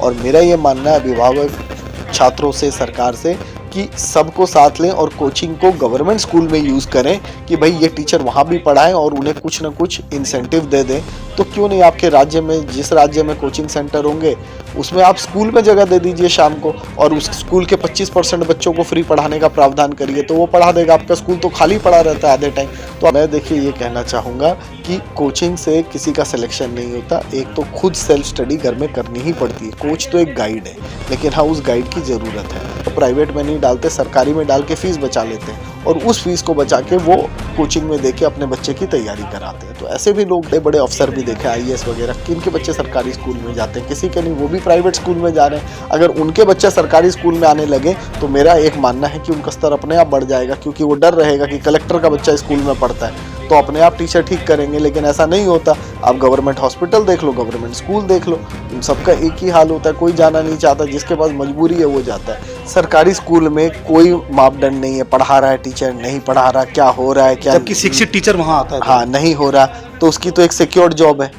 और मेरा ये मानना है अभिभावक, छात्रों से, सरकार से कि सबको साथ लें और कोचिंग को गवर्नमेंट स्कूल में यूज़ करें कि भाई ये टीचर वहाँ भी पढ़ाएं और उन्हें कुछ ना कुछ इंसेंटिव दे दें। तो क्यों नहीं आपके राज्य में, जिस राज्य में कोचिंग सेंटर होंगे उसमें आप स्कूल में जगह दे दीजिए शाम को, और उस स्कूल के 25% बच्चों को फ्री पढ़ाने का प्रावधान करिए, तो वो पढ़ा देगा। आपका स्कूल तो खाली पड़ा रहता है आधे टाइम। तो मैं देखिए ये कहना चाहूँगा कि कोचिंग से किसी का सिलेक्शन नहीं होता। एक तो खुद सेल्फ स्टडी घर में करनी ही पड़ती है। कोच तो एक गाइड है, लेकिन हाँ उस गाइड की ज़रूरत है। तो प्राइवेट में नहीं डालते, सरकारी में डाल के फीस बचा लेते हैं और उस फीस को बचा के वो कोचिंग में देके अपने बच्चे की तैयारी कराते हैं। तो ऐसे भी लोग, बड़े बड़े अफसर भी देखे, IAS वगैरह, किनके बच्चे सरकारी स्कूल में जाते हैं, किसी के नहीं, वो भी प्राइवेट स्कूल में जा रहे हैं। अगर उनके बच्चे सरकारी स्कूल में आने लगे तो मेरा एक मानना है कि उनका स्तर अपने आप बढ़ जाएगा, क्योंकि वो डर रहेगा कि कलेक्टर का बच्चा स्कूल में पढ़ता है तो अपने आप टीचर ठीक करेंगे। लेकिन ऐसा नहीं होता। आप गवर्नमेंट हॉस्पिटल देख लो, गवर्नमेंट स्कूल देख लो, उन सबका एक ही हाल होता है। कोई जाना नहीं चाहता, जिसके पास मजबूरी है वो जाता है। सरकारी स्कूल में कोई मापदंड नहीं है, पढ़ा रहा है टीचर, नहीं पढ़ा रहा, क्या हो रहा है, क्या, जबकि शिक्षित टीचर वहाँ आता है। हाँ, नहीं हो रहा तो उसकी तो एक सिक्योर्ड जॉब है।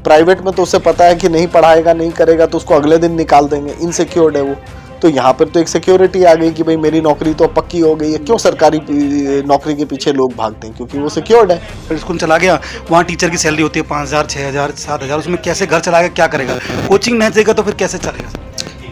प्राइवेट में तो उसे पता है कि नहीं पढ़ाएगा, नहीं करेगा तो उसको अगले दिन निकाल देंगे, इनसिक्योर्ड है वो। तो यहाँ पर तो एक सिक्योरिटी आ गई कि भाई मेरी नौकरी तो अब पक्की हो गई है। क्यों सरकारी नौकरी के पीछे लोग भागते हैं? क्योंकि वो सिक्योर्ड है। फिर स्कूल चला गया, वहाँ टीचर की सैलरी होती है 5,000, 6,000, 7,000, उसमें कैसे घर चलाएगा, क्या करेगा? कोचिंग नहीं देगा तो फिर कैसे चलेगा?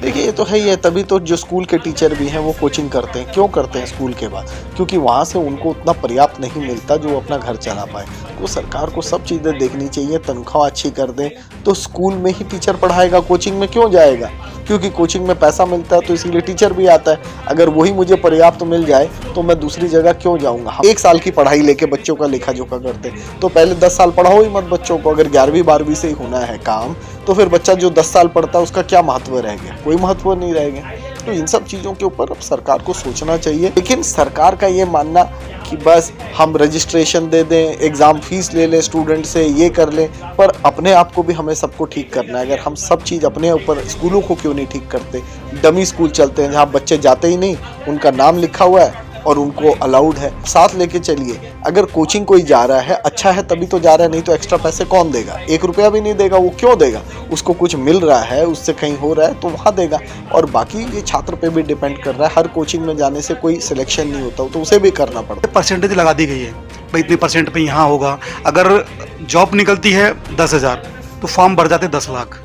देखिए ये तो है ही है। तभी तो जो स्कूल के टीचर भी हैं वो कोचिंग करते हैं। क्यों करते हैं स्कूल के बाद? क्योंकि वहाँ से उनको उतना पर्याप्त नहीं मिलता जो अपना घर चला पाए। तो सरकार को सब चीज़ें देखनी चाहिए, तनख्वाह अच्छी कर दें तो स्कूल में ही टीचर पढ़ाएगा, कोचिंग में क्यों जाएगा? क्योंकि कोचिंग में पैसा मिलता है तो इसीलिए टीचर भी आता है। अगर वही मुझे पर्याप्त मिल जाए तो मैं दूसरी जगह क्यों जाऊँगा? 1 साल की पढ़ाई लेके बच्चों का लेखा जोखा करते हैं तो पहले 10 साल पढ़ाओ ही मत बच्चों को। अगर 11वीं 12वीं से ही होना है काम तो फिर बच्चा जो 10 साल पढ़ता है उसका क्या महत्व रह गया? कोई महत्व नहीं रहेगा। तो इन सब चीज़ों के ऊपर अब सरकार को सोचना चाहिए। लेकिन सरकार का ये मानना कि बस हम रजिस्ट्रेशन दे दें, एग्ज़ाम फीस ले लें स्टूडेंट से, ये कर लें, पर अपने आप को भी हमें सबको ठीक करना है। अगर हम सब चीज़ अपने ऊपर, स्कूलों को क्यों नहीं ठीक करते? डमी स्कूल चलते हैं जहाँ बच्चे जाते ही नहीं, उनका नाम लिखा हुआ है और उनको अलाउड है, साथ लेके चलिए। अगर कोचिंग कोई जा रहा है, अच्छा है तभी तो जा रहा है, नहीं तो एक्स्ट्रा पैसे कौन देगा? 1 रुपया भी नहीं देगा। वो क्यों देगा? उसको कुछ मिल रहा है, उससे कहीं हो रहा है तो वहाँ देगा। और बाकी ये छात्र पे भी डिपेंड कर रहा है। हर कोचिंग में जाने से कोई सिलेक्शन नहीं होता, तो उसे भी करना पड़ता है। परसेंटेज लगा दी गई है भाई, इतने परसेंट पे यहाँ होगा। अगर जॉब निकलती है 10,000 तो फॉर्म भर जाते 10 लाख।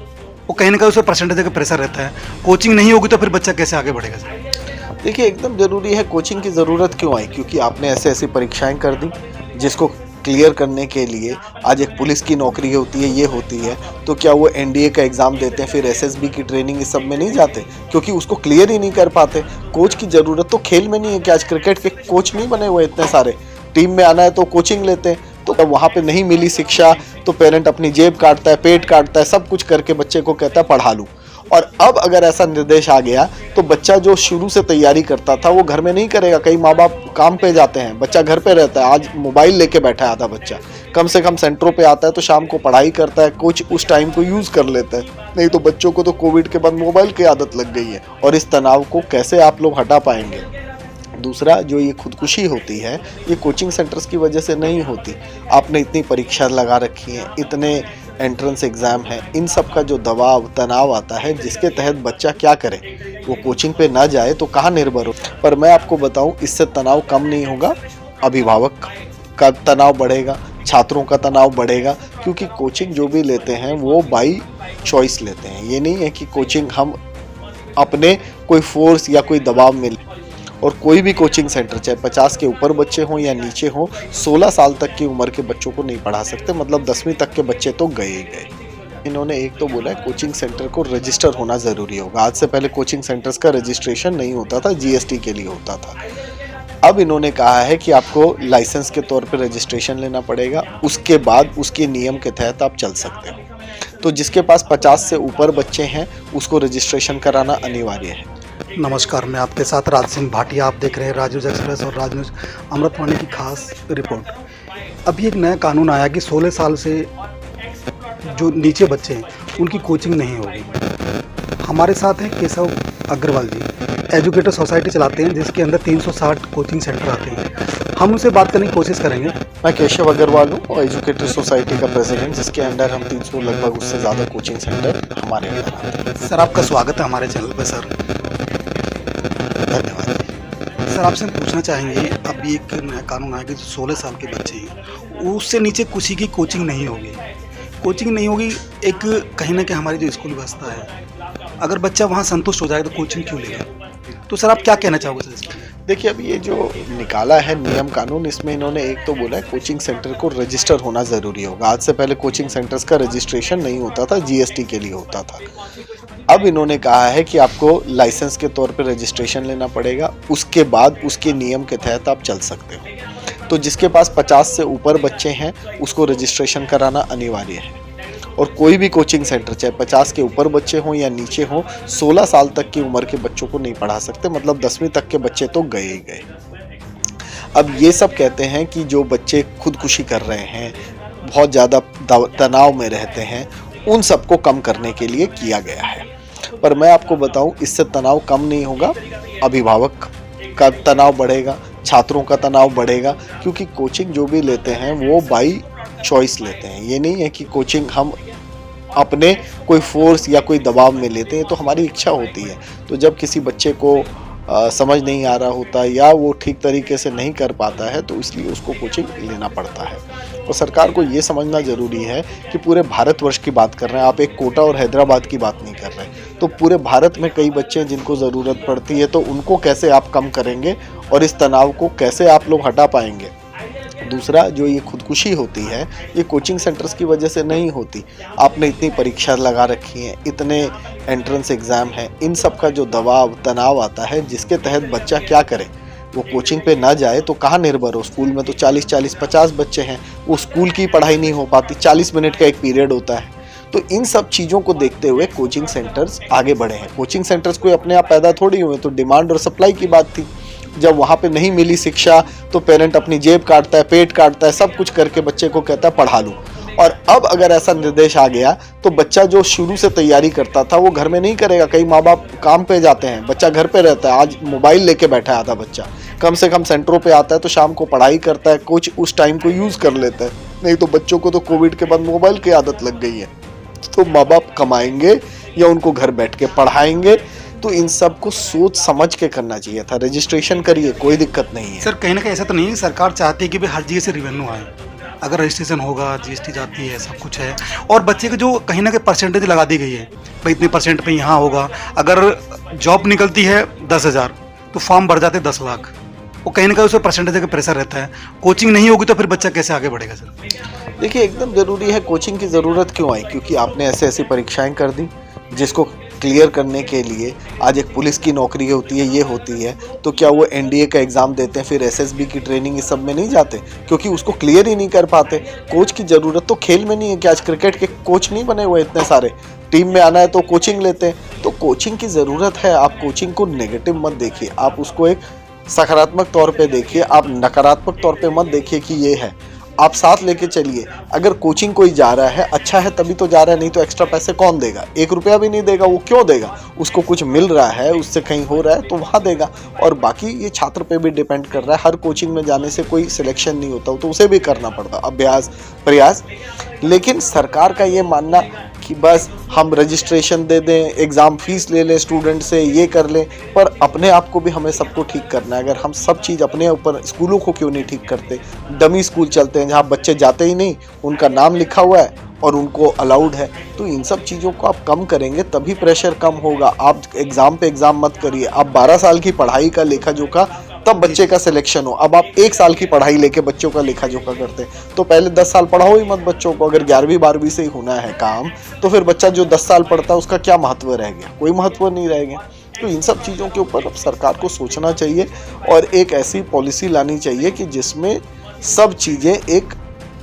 वो कहीं ना कहीं उस पर परसेंटेज का प्रेशर रहता है। कोचिंग नहीं होगी तो फिर बच्चा कैसे आगे बढ़ेगा? देखिए एकदम ज़रूरी है। कोचिंग की ज़रूरत क्यों आई? क्योंकि आपने ऐसे ऐसी परीक्षाएं कर दी जिसको क्लियर करने के लिए आज एक पुलिस की नौकरी होती है, ये होती है। तो क्या वो NDA का एग्ज़ाम देते हैं, फिर SSB की ट्रेनिंग, इस सब में नहीं जाते? क्योंकि उसको क्लियर ही नहीं कर पाते। कोच की ज़रूरत तो खेल में नहीं है कि आज क्रिकेट के कोच नहीं बने हुए इतने सारे? टीम में आना है तो कोचिंग लेते हैं। तो अब वहाँ पे नहीं मिली शिक्षा तो पेरेंट अपनी जेब काटता है, पेट काटता है, सब कुछ करके बच्चे को कहता है पढ़ा लूँ। और अब अगर ऐसा निर्देश आ गया तो बच्चा जो शुरू से तैयारी करता था वो घर में नहीं करेगा। कई माँ बाप काम पे जाते हैं, बच्चा घर पे रहता है। आज मोबाइल लेके बैठा है आधा बच्चा, कम से कम सेंटरों पे आता है तो शाम को पढ़ाई करता है, कुछ उस टाइम को यूज़ कर लेता है। नहीं तो बच्चों को तो कोविड के बाद मोबाइल की आदत लग गई है। और इस तनाव को कैसे आप लोग हटा पाएंगे? दूसरा, जो ये खुदकुशी होती है ये कोचिंग सेंटर्स की वजह से नहीं होती। आपने इतनी परीक्षा लगा रखी है, इतने एंट्रेंस एग्ज़ाम है, इन सब का जो दबाव तनाव आता है जिसके तहत बच्चा क्या करे? वो कोचिंग पे ना जाए तो कहाँ निर्भर हो? पर मैं आपको बताऊं, इससे तनाव कम नहीं होगा, अभिभावक का तनाव बढ़ेगा, छात्रों का तनाव बढ़ेगा। क्योंकि कोचिंग जो भी लेते हैं वो बाई चॉइस लेते हैं। ये नहीं है कि कोचिंग हम अपने कोई फोर्स या कोई दबाव में। और कोई भी कोचिंग सेंटर, चाहे 50 के ऊपर बच्चे हों या नीचे हों, 16 साल तक की उम्र के बच्चों को नहीं पढ़ा सकते। मतलब 10वीं तक के बच्चे तो गए ही गए। इन्होंने एक तो बोला है कोचिंग सेंटर को रजिस्टर होना ज़रूरी होगा। आज से पहले कोचिंग सेंटर्स का रजिस्ट्रेशन नहीं होता था, GST के लिए होता था। अब इन्होंने कहा है कि आपको लाइसेंस के तौर पर रजिस्ट्रेशन लेना पड़ेगा, उसके बाद उसके नियम के तहत आप चल सकते हो। तो जिसके पास 50 से ऊपर बच्चे हैं उसको रजिस्ट्रेशन कराना अनिवार्य है। नमस्कार, मैं आपके साथ राज सिंह भाटिया। आप देख रहे हैं राज न्यूज़ एक्सप्रेस और राज न्यूज़ अमृतवाणी की खास रिपोर्ट। अभी एक नया कानून आया कि 16 साल से जो नीचे बच्चे हैं उनकी कोचिंग नहीं होगी। हमारे साथ हैं केशव अग्रवाल जी, एजुकेटर सोसाइटी चलाते हैं जिसके अंदर 360 कोचिंग सेंटर आते हैं। हम उनसे बात करने की कोशिश करेंगे। मैं केशव अग्रवाल हूँ और एजुकेटर सोसाइटी का प्रेसिडेंट, जिसके अंडर हम 300 लगभग उससे ज़्यादा कोचिंग सेंटर हमारे अंदर आते हैं। सर आपका स्वागत है हमारे चैनल पर सर। धन्यवाद। सर आपसे हम पूछना चाहेंगे, अभी एक नया कानून आया कि जो 16 साल के बच्चे हैं उससे नीचे किसी की कोचिंग नहीं होगी। एक कहीं ना कहीं हमारी जो स्कूल व्यवस्था है, अगर बच्चा वहाँ संतुष्ट हो जाएगा तो कोचिंग क्यों लेगा? तो सर आप क्या कहना चाहोगे सर इसमें? देखिए, अब ये जो निकाला है नियम कानून, इसमें इन्होंने एक तो बोला है कोचिंग सेंटर को रजिस्टर होना ज़रूरी होगा। आज से पहले कोचिंग सेंटर्स का रजिस्ट्रेशन नहीं होता था, जीएसटी के लिए होता था। अब इन्होंने कहा है कि आपको लाइसेंस के तौर पे रजिस्ट्रेशन लेना पड़ेगा, उसके बाद उसके नियम के तहत आप चल सकते हो। तो जिसके पास 50 से ऊपर बच्चे हैं उसको रजिस्ट्रेशन कराना अनिवार्य है। और कोई भी कोचिंग सेंटर, चाहे 50 के ऊपर बच्चे हों या नीचे हों, 16 साल तक की उम्र के बच्चों को नहीं पढ़ा सकते। मतलब 10वीं तक के बच्चे तो गए ही गए। अब ये सब कहते हैं कि जो बच्चे खुदकुशी कर रहे हैं, बहुत ज़्यादा तनाव में रहते हैं, उन सबको कम करने के लिए किया गया है। पर मैं आपको बताऊं, इससे तनाव कम नहीं होगा, अभिभावक का तनाव बढ़ेगा, छात्रों का तनाव बढ़ेगा। क्योंकि कोचिंग जो भी लेते हैं वो बाई चॉइस लेते हैं। ये नहीं है कि कोचिंग हम अपने कोई फोर्स या कोई दबाव में लेते हैं, तो हमारी इच्छा होती है। तो जब किसी बच्चे को समझ नहीं आ रहा होता या वो ठीक तरीके से नहीं कर पाता है, तो इसलिए उसको कोचिंग लेना पड़ता है। और सरकार को ये समझना ज़रूरी है कि पूरे भारतवर्ष की बात कर रहे हैं आप, एक कोटा और हैदराबाद की बात नहीं कर रहे। तो पूरे भारत में कई बच्चे हैं जिनको ज़रूरत पड़ती है, तो उनको कैसे आप कम करेंगे और इस तनाव को कैसे आप लोग हटा पाएंगे। दूसरा, जो ये खुदकुशी होती है, ये कोचिंग सेंटर्स की वजह से नहीं होती। आपने इतनी परीक्षा लगा रखी है, इतने एंट्रेंस एग्ज़ाम हैं, इन सब का जो दबाव तनाव आता है, जिसके तहत बच्चा क्या करे, वो कोचिंग पे ना जाए तो कहाँ निर्भर हो। स्कूल में तो 40-40, 50 बच्चे हैं, वो स्कूल की पढ़ाई नहीं हो पाती, 40 मिनट का एक पीरियड होता है। तो इन सब चीज़ों को देखते हुए कोचिंग सेंटर्स आगे बढ़े हैं। कोचिंग सेंटर्स कोई अपने आप पैदा थोड़ी हुए, तो डिमांड और सप्लाई की बात थी। जब वहाँ पे नहीं मिली शिक्षा तो पेरेंट अपनी जेब काटता है, पेट काटता है, सब कुछ करके बच्चे को कहता है पढ़ा लूँ। और अब अगर ऐसा निर्देश आ गया तो बच्चा जो शुरू से तैयारी करता था वो घर में नहीं करेगा। कई माँ बाप काम पे जाते हैं, बच्चा घर पे रहता है, आज मोबाइल लेके बैठा है आधा बच्चा, कम से कम सेंटरों पे आता है तो शाम को पढ़ाई करता है, कुछ उस टाइम को यूज़ कर लेता है। नहीं तो बच्चों को तो कोविड के बाद मोबाइल की आदत लग गई है। तो माँ बाप कमाएंगे या उनको घर बैठ के पढ़ाएंगे, तो इन सब को सोच समझ के करना चाहिए था। रजिस्ट्रेशन करिए, कोई दिक्कत नहीं है। सर कहीं ना कहीं ऐसा तो नहीं है, सरकार चाहती है कि भाई हर जगह से रिवेन्यू आए, अगर रजिस्ट्रेशन होगा, जीएसटी जाती है, सब कुछ है। और बच्चे को जो कहीं ना कहीं परसेंटेज लगा दी गई है, भाई इतने परसेंट पे यहाँ होगा। अगर जॉब निकलती है 10,000 तो फॉर्म भर जाते 10 लाख। वो कहीं ना कहीं उसमें परसेंटेज का प्रेशर रहता है। कोचिंग नहीं होगी तो फिर बच्चा कैसे आगे बढ़ेगा सर? देखिए, एकदम ज़रूरी है। कोचिंग की ज़रूरत क्यों आई? क्योंकि आपने ऐसी परीक्षाएं कर दी जिसको क्लियर करने के लिए आज एक पुलिस की नौकरी होती है, ये होती है। तो क्या वो एनडीए का एग्ज़ाम देते हैं, फिर एसएसबी की ट्रेनिंग, इस सब में नहीं जाते? क्योंकि उसको क्लियर ही नहीं कर पाते। कोच की ज़रूरत तो खेल में नहीं है कि आज क्रिकेट के कोच नहीं बने हुए इतने सारे, टीम में आना है तो कोचिंग लेते हैं। तो कोचिंग की ज़रूरत है। आप कोचिंग को नेगेटिव मत देखिए, आप उसको एक सकारात्मक तौर पे देखिए। आप नकारात्मक तौर पे मत देखिए कि ये है। आप साथ लेके चलिए। अगर कोचिंग कोई जा रहा है, अच्छा है तभी तो जा रहा है, नहीं तो एक्स्ट्रा पैसे कौन देगा? 1 रुपया भी नहीं देगा। वो क्यों देगा? उसको कुछ मिल रहा है, उससे कहीं हो रहा है तो वहाँ देगा। और बाकी ये छात्र पे भी डिपेंड कर रहा है। हर कोचिंग में जाने से कोई सिलेक्शन नहीं होता, तो उसे भी करना पड़ता अभ्यास, प्रयास। लेकिन सरकार का ये मानना कि बस हम रजिस्ट्रेशन दे दें, एग्ज़ाम फीस ले लें स्टूडेंट से, ये कर लें, पर अपने आप को भी हमें सबको ठीक करना है। अगर हम सब चीज़ अपने ऊपर, स्कूलों को क्यों नहीं ठीक करते? डमी स्कूल चलते हैं जहाँ बच्चे जाते ही नहीं, उनका नाम लिखा हुआ है और उनको अलाउड है। तो इन सब चीज़ों को आप कम करेंगे तभी प्रेशर कम होगा। आप एग्ज़ाम पे एग्ज़ाम मत करिए। आप 12 साल की पढ़ाई का लेखा जोखा तब बच्चे का सिलेक्शन हो। अब आप 1 साल की पढ़ाई लेके बच्चों का लेखा जोखा करते हैं, तो पहले 10 साल पढ़ाओ ही मत बच्चों को। अगर 11वीं 12वीं से ही होना है काम, तो फिर बच्चा जो 10 साल पढ़ता है उसका क्या महत्व रह गया? कोई महत्व नहीं रह गया। तो इन सब चीज़ों के ऊपर अब सरकार को सोचना चाहिए और एक ऐसी पॉलिसी लानी चाहिए कि जिसमें सब चीज़ें एक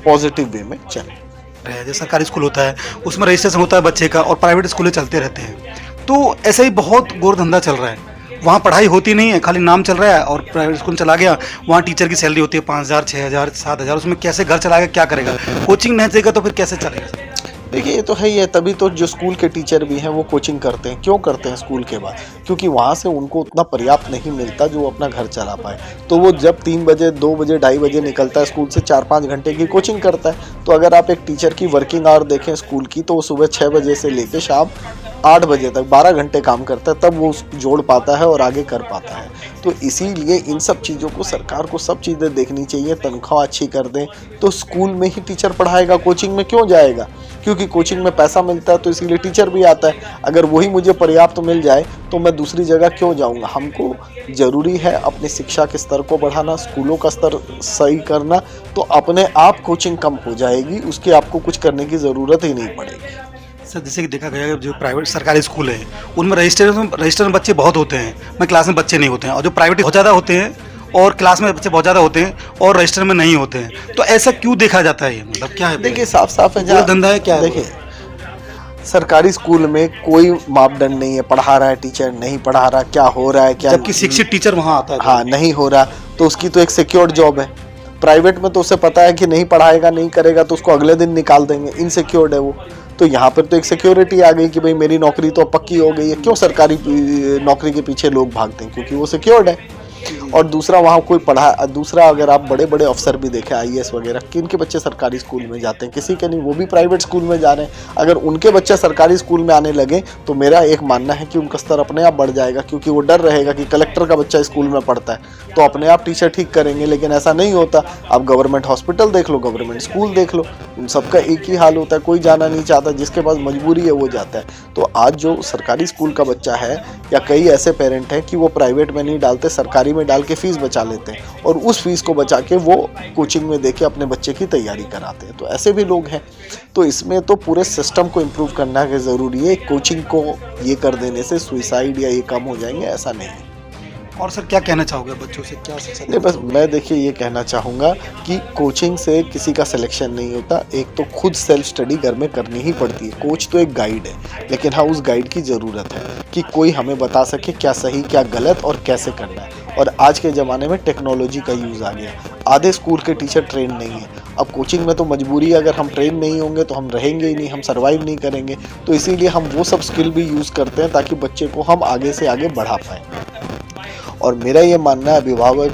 पॉजिटिव वे में चलें। जो सरकारी स्कूल होता है उसमें रजिस्ट्रेशन होता है बच्चे का, और प्राइवेट स्कूलें चलते रहते हैं। तो ऐसा ही बहुत गोरधंधा चल रहा है। वहाँ पढ़ाई होती नहीं है, खाली नाम चल रहा है। और प्राइवेट स्कूल चला गया, वहाँ टीचर की सैलरी होती है 5,000, 6,000, 7,000, उसमें कैसे घर चलाएगा, क्या करेगा? कोचिंग नहीं देगा तो फिर कैसे चलेगा? देखिए ये तो है ही है, तभी तो जो स्कूल के टीचर भी हैं वो कोचिंग करते हैं। क्यों करते हैं स्कूल के बाद? क्योंकि वहाँ से उनको उतना पर्याप्त नहीं मिलता जो अपना घर चला पाए। तो वो जब 3 बजे 2 बजे 2:30 बजे निकलता है स्कूल से, 4-5 घंटे की कोचिंग करता है। तो अगर आप एक टीचर की वर्किंग आवर देखें स्कूल की, तो वो सुबह 6 बजे से लेकर शाम 8 बजे तक 12 घंटे काम करता है, तब वो जोड़ पाता है और आगे कर पाता है। तो इसीलिए इन सब चीज़ों को सरकार को सब चीज़ें देखनी चाहिए। तनख्वाह अच्छी कर दें तो स्कूल में ही टीचर पढ़ाएगा, कोचिंग में क्यों जाएगा? क्योंकि कोचिंग में पैसा मिलता है तो इसीलिए टीचर भी आता है। अगर वही मुझे पर्याप्त मिल जाए तो मैं दूसरी जगह क्यों जाऊंगा? हमको ज़रूरी है अपनी शिक्षा के स्तर को बढ़ाना, स्कूलों का स्तर सही करना, तो अपने आप कोचिंग कम हो जाएगी, उसकी आपको कुछ करने की ज़रूरत ही नहीं पड़ेगी। सर जैसे कि देखा गया है जो प्राइवेट सरकारी स्कूल है उनमें रजिस्टर में बच्चे बहुत होते हैं, मैं क्लास में बच्चे नहीं होते हैं, और जो प्राइवेट बहुत ज़्यादा होते हैं और क्लास में बच्चे बहुत ज़्यादा होते हैं और रजिस्टर में नहीं होते हैं। तो ऐसा क्यों देखा जाता है? मतलब क्या है? देखिए साफ साफ है, पूरा धंधा है क्या है? देखिए सरकारी स्कूल में कोई मापदंड नहीं है, पढ़ा रहा है टीचर, नहीं पढ़ा रहा, क्या हो रहा है, क्या जबकि शिक्षित टीचर वहाँ आता है। हाँ नहीं हो रहा, तो उसकी तो एक सिक्योर्ड जॉब है। प्राइवेट में तो उसे पता है कि नहीं पढ़ाएगा नहीं करेगा तो उसको अगले दिन निकाल देंगे, इनसिक्योर्ड है वो। तो यहाँ पर तो एक सिक्योरिटी आ गई कि भाई मेरी नौकरी तो पक्की हो गई है। क्यों सरकारी नौकरी के पीछे लोग भागते हैं? क्योंकि वो सिक्योर्ड है। और दूसरा वहाँ कोई पढ़ा, दूसरा अगर आप बड़े बड़े अफसर भी देखें IAS वगैरह, किनके बच्चे सरकारी स्कूल में जाते हैं? किसी के नहीं, वो भी प्राइवेट स्कूल में जा रहे हैं। अगर उनके बच्चे सरकारी स्कूल में आने लगे तो मेरा एक मानना है कि उनका स्तर अपने आप बढ़ जाएगा, क्योंकि वो डर रहेगा कि कलेक्टर का बच्चा स्कूल में पढ़ता है तो अपने आप टीचर ठीक करेंगे। लेकिन ऐसा नहीं होता। आप गवर्नमेंट हॉस्पिटल देख लो, गवर्नमेंट स्कूल देख लो, उन सबका एक ही हाल होता है, कोई जाना नहीं चाहता, जिसके पास मजबूरी है वो जाता है। तो आज जो सरकारी स्कूल का बच्चा है, या कई ऐसे पेरेंट हैं कि वो प्राइवेट में नहीं डालते, सरकारी में डाल के फीस बचा लेते हैं और उस फीस को बचा के वो कोचिंग में देके अपने बच्चे की तैयारी कराते हैं। तो ऐसे भी लोग हैं। तो इसमें तो पूरे सिस्टम को इम्प्रूव करना के ज़रूरी है। कोचिंग को ये कर देने से सुइसाइड या ये कम हो जाएंगे, ऐसा नहीं है। और सर क्या कहना चाहोगे बच्चों से, क्या शिक्षा? नहीं बस मैं देखिए ये कहना चाहूँगा कि कोचिंग से किसी का सिलेक्शन नहीं होता। एक तो खुद सेल्फ स्टडी घर में करनी ही पड़ती है। कोच तो एक गाइड है, लेकिन हाँ उस गाइड की ज़रूरत है कि कोई हमें बता सके क्या सही क्या गलत और कैसे करना है। और आज के ज़माने में टेक्नोलॉजी का यूज़ आ गया। आधे स्कूल के टीचर ट्रेन नहीं है। अब कोचिंग में तो मजबूरी है, अगर हम ट्रेन नहीं होंगे तो हम रहेंगे ही नहीं, हम सर्वाइव नहीं करेंगे। तो इसीलिए हम वो सब स्किल भी यूज़ करते हैं ताकि बच्चे को हम आगे से आगे बढ़ा पाएँ। और मेरा ये मानना है अभिभावक,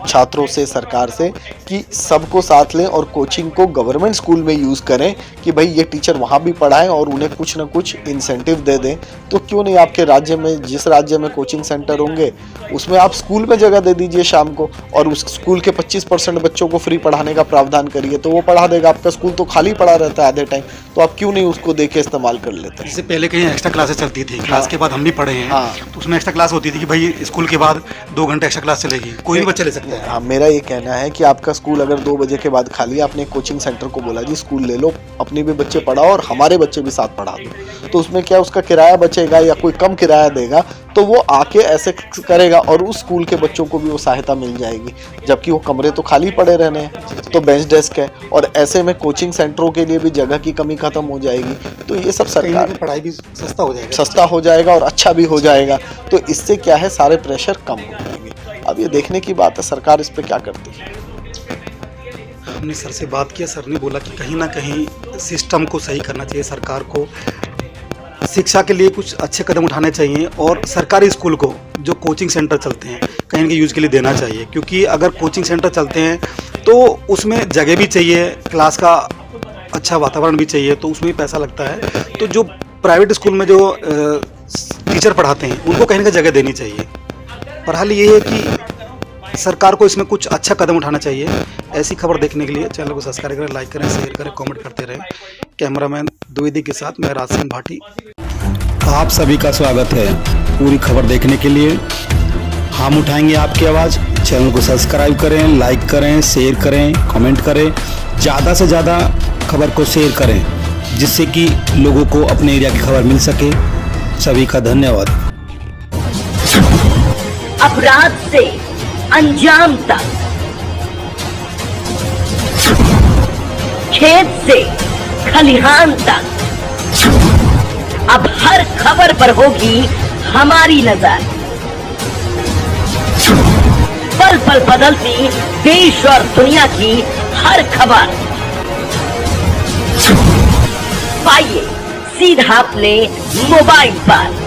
छात्रों से, सरकार से, कि सबको साथ लें और कोचिंग को गवर्नमेंट स्कूल में यूज़ करें कि भाई ये टीचर वहाँ भी पढ़ाएं और उन्हें कुछ ना कुछ इंसेंटिव दे दें। तो क्यों नहीं आपके राज्य में, जिस राज्य में कोचिंग सेंटर होंगे उसमें आप स्कूल में जगह दे दीजिए शाम को, और उस स्कूल के 25% बच्चों को फ्री पढ़ाने का प्रावधान करिए, तो वो पढ़ा देगा। आपका स्कूल तो खाली पड़ा रहता है आधे टाइम, तो आप क्यों नहीं उसको दे के इस्तेमाल कर लेते हैं? इससे पहले कहीं एक्स्ट्रा क्लासेस चलती थी, क्लास के बाद हम भी पढ़े हैं। हाँ। तो उसमें एक्स्ट्रा क्लास होती थी कि भाई स्कूल के बाद 2 घंटे एक्स्ट्रा क्लास चलेगी, कोई भी बच्चा ले सकता है। हाँ, मेरा ये कहना है कि आपका स्कूल अगर 2 बजे के बाद खाली, आपने कोचिंग सेंटर को बोला जी स्कूल ले लो, अपने भी बच्चे पढ़ाओ और हमारे बच्चे भी साथ पढ़ा दो, तो उसमें क्या उसका किराया बचेगा या कोई कम किराया देगा, तो वो आके ऐसे करेगा और उस स्कूल के बच्चों को भी वो सहायता मिल जाएगी। जबकि वो कमरे तो खाली पड़े रहने हैं, तो बेंच डेस्क है, और ऐसे में कोचिंग सेंटरों के लिए भी जगह की कमी खत्म हो जाएगी। तो ये सब सरकार, पढ़ाई भी सस्ता हो जाएगा और अच्छा भी हो जाएगा। तो इससे क्या है, सारे प्रेशर कम हो जाएंगे। अब ये देखने की बात है सरकार इस पर क्या करती है। हमने सर से बात किया, सर ने बोला कि कहीं ना कहीं सिस्टम को सही करना चाहिए, सरकार को शिक्षा के लिए कुछ अच्छे कदम उठाने चाहिए और सरकारी स्कूल को जो कोचिंग सेंटर चलते हैं कहीं इनके यूज़ के लिए देना चाहिए। क्योंकि अगर कोचिंग सेंटर चलते हैं तो उसमें जगह भी चाहिए, क्लास का अच्छा वातावरण भी चाहिए, तो उसमें भी पैसा लगता है। तो जो प्राइवेट स्कूल में जो टीचर पढ़ाते हैं उनको कहीं ना कहीं जगह देनी चाहिए। पर हाल ये है कि सरकार को इसमें कुछ अच्छा कदम उठाना चाहिए। ऐसी खबर देखने के लिए चैनल को सब्सक्राइब करें, लाइक करें, शेयर करें, कमेंट करते रहें। कैमरामैन द्विवेदी के साथ मैं राज सिंह भाटी। आप सभी का स्वागत है पूरी खबर देखने के लिए। हम उठाएंगे आपकी आवाज़। चैनल को सब्सक्राइब करें, लाइक करें, शेयर करें, कमेंट करें, ज़्यादा से ज़्यादा खबर को शेयर करें जिससे कि लोगों को अपने एरिया की खबर मिल सके। सभी का धन्यवाद। अपराध से अंजाम तक, खेत से खलिहान तक, अब हर खबर पर होगी हमारी नजर। पल पल बदलती देश और दुनिया की हर खबर, पाइए सीधा अपने मोबाइल पर।